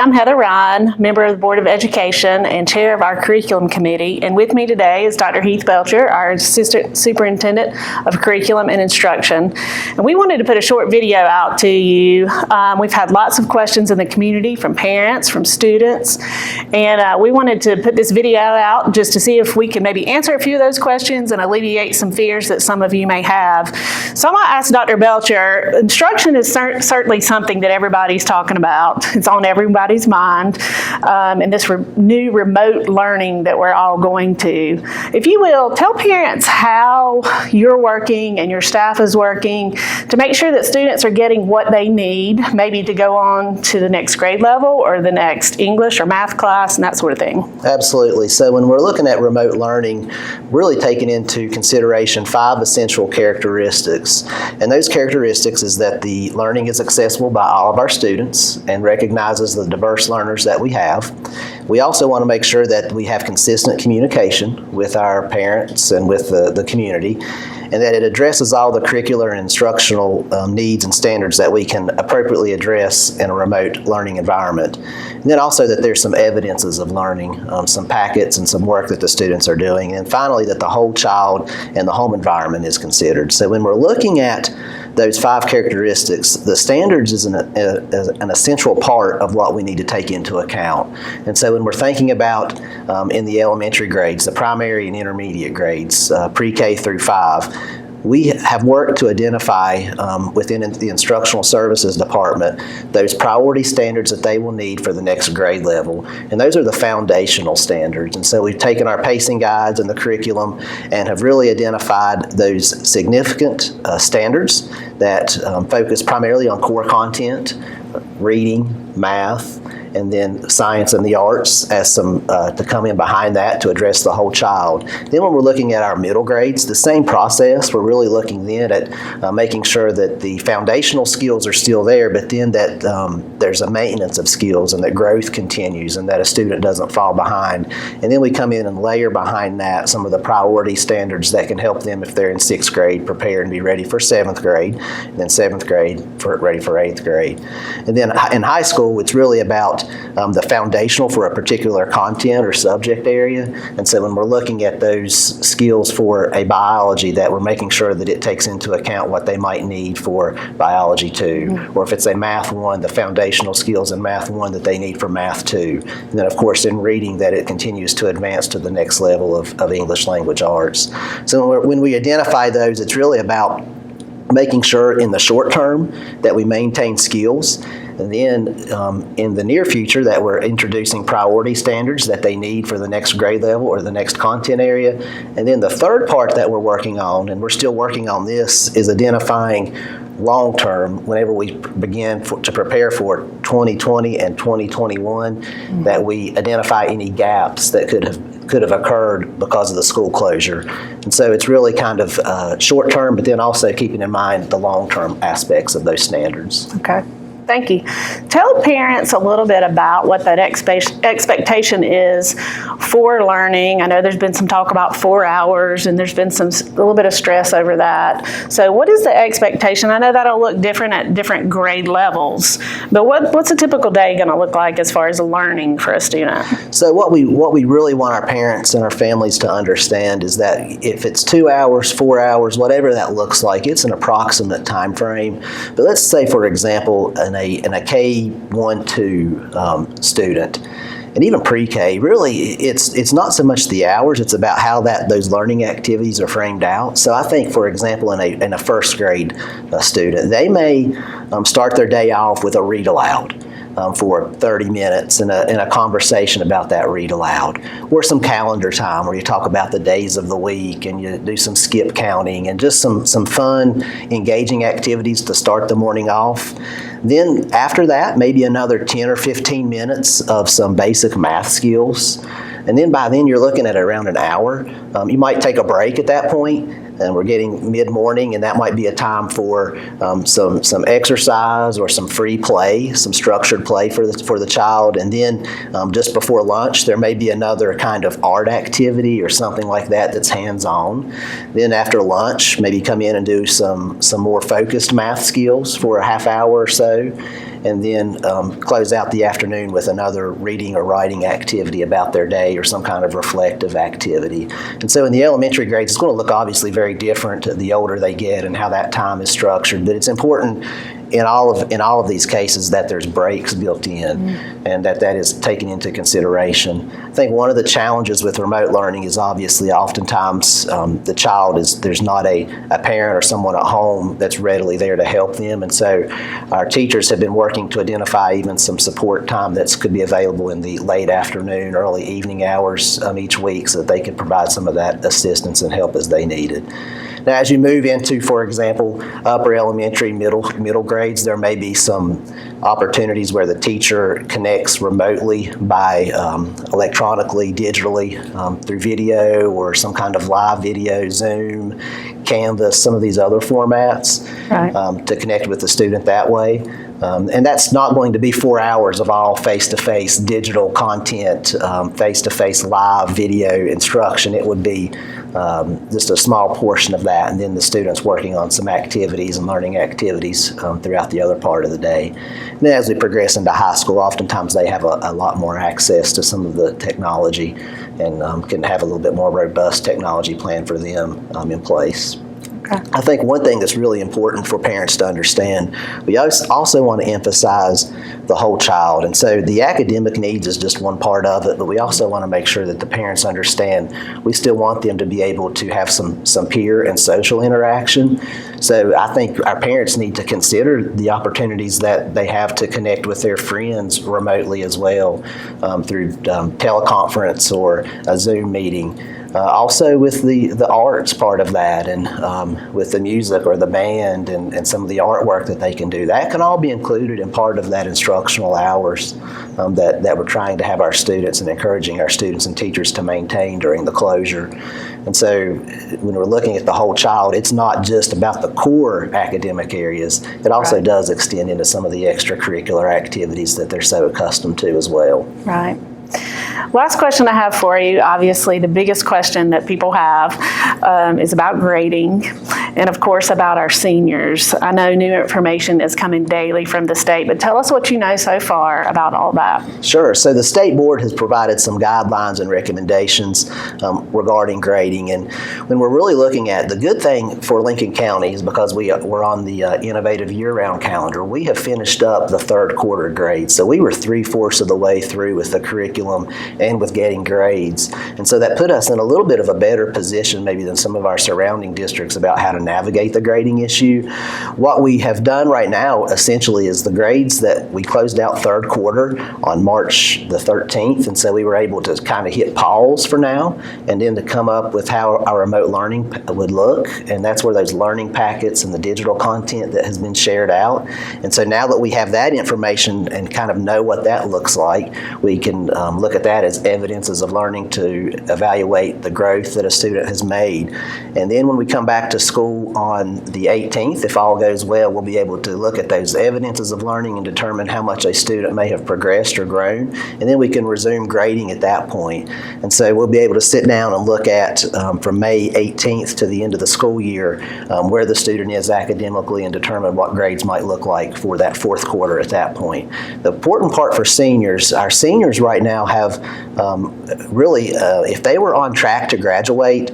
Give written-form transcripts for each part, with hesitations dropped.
I'm Heather Rhyne, member of the Board of Education and chair of our curriculum committee. And with me today is Dr. Heath Belcher, our assistant superintendent of curriculum and instruction. And we wanted to put a short video out to you. We've had lots of questions in the community from parents, from students, and we wanted to put this video out just to see if we could maybe answer a few of those questions and alleviate some fears that some of you may have. So I'm going to ask Dr. Belcher, instruction is certainly something that everybody's talking about. It's on everybody's mind, and this new remote learning that we're all going to. If you will, tell parents how you're working and your staff is working to make sure that students are getting what they need, maybe to go on to the next grade level or the next English or math class and that sort of thing. Absolutely. So when we're looking at remote learning, really taking into consideration 5 essential characteristics. And those characteristics is that the learning is accessible by all of our students and recognizes the diverse learners that we have. We also want to make sure that we have consistent communication with our parents and with the community, and that it addresses all the curricular and instructional needs and standards that we can appropriately address in a remote learning environment. And then also that there's some evidences of learning, some packets and some work that the students are doing. And finally, that the whole child and the home environment is considered. So when we're looking at those 5 characteristics, the standards is an essential part of what we need to take into account. And so when we're thinking about in the elementary grades, the primary and intermediate grades, pre-K through 5, we have worked to identify within the instructional services department those priority standards that they will need for the next grade level. And those are the foundational standards. And so we've taken our pacing guides and the curriculum and have really identified those significant standards that focus primarily on core content, reading, math, and then science and the arts as some to come in behind that to address the whole child. Then when we're looking at our middle grades, the same process. We're really looking then at making sure that the foundational skills are still there, but then that there's a maintenance of skills and that growth continues and that a student doesn't fall behind. And then we come in and layer behind that some of the priority standards that can help them if they're in 6th grade prepare and be ready for 7th grade, and then 7th grade ready for 8th grade. And then in high school, it's really about the foundational for a particular content or subject area. And so when we're looking at those skills for a biology, that we're making sure that it takes into account what they might need for biology 2. Or if it's a math 1, the foundational skills in math 1 that they need for math 2. And then of course in reading that it continues to advance to the next level of English language arts. So when we identify those, it's really about making sure in the short term that we maintain skills. And then in the near future that we're introducing priority standards that they need for the next grade level or the next content area. And then the third part that we're working on, and we're still working on this, is identifying long term, whenever we begin to prepare for 2020 and 2021, that we identify any gaps that could have occurred because of the school closure. And so it's really kind of short term, but then also keeping in mind the long term aspects of those standards. Okay. Thank you. Tell parents a little bit about what that expectation is for learning. I know there's been some talk about 4 hours, and there's been a little bit of stress over that. So what is the expectation? I know that'll look different at different grade levels, but what's a typical day going to look like as far as learning for a student? So what we really want our parents and our families to understand is that if it's 2 hours, 4 hours, whatever that looks like, it's an approximate time frame. But let's say, for example, in a K-1-2 student, and even pre-K, really it's not so much the hours, it's about how those learning activities are framed out. So I think, for example, in a 1st grade student, they may start their day off with a read aloud. For 30 minutes in a conversation about that read aloud, or some calendar time where you talk about the days of the week and you do some skip counting and just some fun, engaging activities to start the morning off. Then after that, maybe another 10 or 15 minutes of some basic math skills. And then by then you're looking at around an hour. You might take a break at that point, and we're getting mid-morning, and that might be a time for some exercise or some free play, some structured play for the child. And then just before lunch, there may be another kind of art activity or something like that that's hands-on. Then after lunch, maybe come in and do some more focused math skills for a half hour or so. and then close out the afternoon with another reading or writing activity about their day or some kind of reflective activity. And so in the elementary grades, it's going to look obviously very different the older they get and how that time is structured, but it's important in all of these cases that there's breaks built in and that is taken into consideration. I think one of the challenges with remote learning is obviously oftentimes the child there's not a parent or someone at home that's readily there to help them, and so our teachers have been working to identify even some support time that could be available in the late afternoon, early evening hours each week so that they could provide some of that assistance and help as they need it. Now, as you move into, for example, upper elementary, middle grades, there may be some opportunities where the teacher connects remotely by electronically, digitally, through video or some kind of live video, Zoom, Canvas, some of these other formats, right, to connect with the student that way. And that's not going to be 4 hours of all face-to-face digital content, face-to-face live video instruction. It would be just a small portion of that, and then the students working on some activities and learning activities throughout the other part of the day. And then as we progress into high school, oftentimes they have a lot more access to some of the technology and can have a little bit more robust technology plan for them in place. Okay. I think one thing that's really important for parents to understand, we also want to emphasize the whole child. And so the academic needs is just one part of it, but we also want to make sure that the parents understand we still want them to be able to have some peer and social interaction. So I think our parents need to consider the opportunities that they have to connect with their friends remotely as well, through teleconference or a Zoom meeting. Also with the arts part of that, and with the music or the band and some of the artwork that they can do. That can all be included in part of that instructional hours that we're trying to have our students and encouraging our students and teachers to maintain during the closure. And so when we're looking at the whole child, it's not just about the core academic areas. It also does extend into some of the extracurricular activities that they're so accustomed to as well. Right. Last question I have for you, obviously the biggest question that people have is about grading and of course about our seniors. I know new information is coming daily from the state, but tell us what you know so far about all that. Sure. So the state board has provided some guidelines and recommendations regarding grading, and when we're really looking at the good thing for Lincoln County is because we're on the innovative year-round calendar, we have finished up the third quarter grades. So we were 3/4 of the way through with the curriculum and with getting grades. And so that put us in a little bit of a better position maybe than some of our surrounding districts about how to navigate the grading issue. What we have done right now essentially is the grades that we closed out third quarter on March the 13th, and so we were able to kind of hit pause for now and then to come up with how our remote learning would look, and that's where those learning packets and the digital content that has been shared out. And so now that we have that information and kind of know what that looks like, we can look at that as evidences of learning to evaluate the growth that a student has made. And then when we come back to school on the 18th, if all goes well, we'll be able to look at those evidences of learning and determine how much a student may have progressed or grown. And then we can resume grading at that point. And so we'll be able to sit down and look at from May 18th to the end of the school year where the student is academically and determine what grades might look like for that fourth quarter at that point. The important part for seniors, our seniors right now have really, if they were on track to graduate,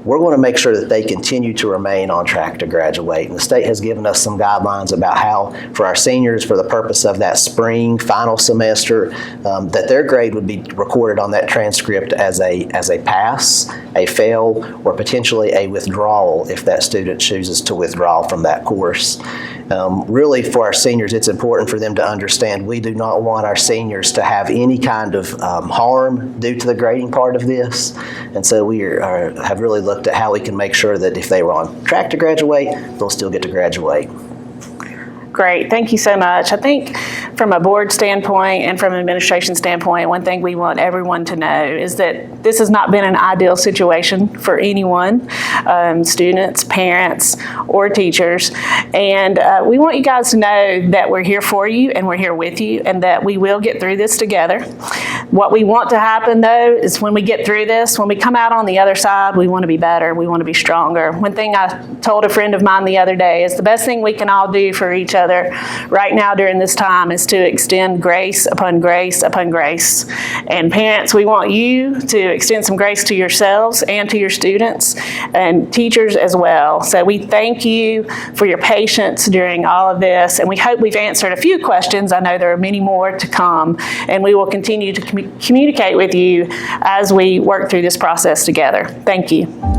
we're going to make sure that they continue to remain on track to graduate. And the state has given us some guidelines about how, for our seniors, for the purpose of that spring final semester, that their grade would be recorded on that transcript as a pass, a fail, or potentially a withdrawal if that student chooses to withdraw from that course. Really, for our seniors, it's important for them to understand we do not want our seniors to have any kind of harm due to the grading part of this. And so we have really looked at how we can make sure that if they were on track to graduate, they'll still get to graduate. Great, thank you so much. I think from a board standpoint and from an administration standpoint, one thing we want everyone to know is that this has not been an ideal situation for anyone, students, parents, or teachers. And we want you guys to know that we're here for you and we're here with you and that we will get through this together. What we want to happen, though, is when we get through this, when we come out on the other side, we want to be better, we want to be stronger. One thing I told a friend of mine the other day is the best thing we can all do for each other right now during this time is to extend grace upon grace upon grace. And parents, we want you to extend some grace to yourselves and to your students and teachers as well. So we thank you for your patience during all of this, and we hope we've answered a few questions. I know there are many more to come, and we will continue to communicate with you as we work through this process together. Thank you.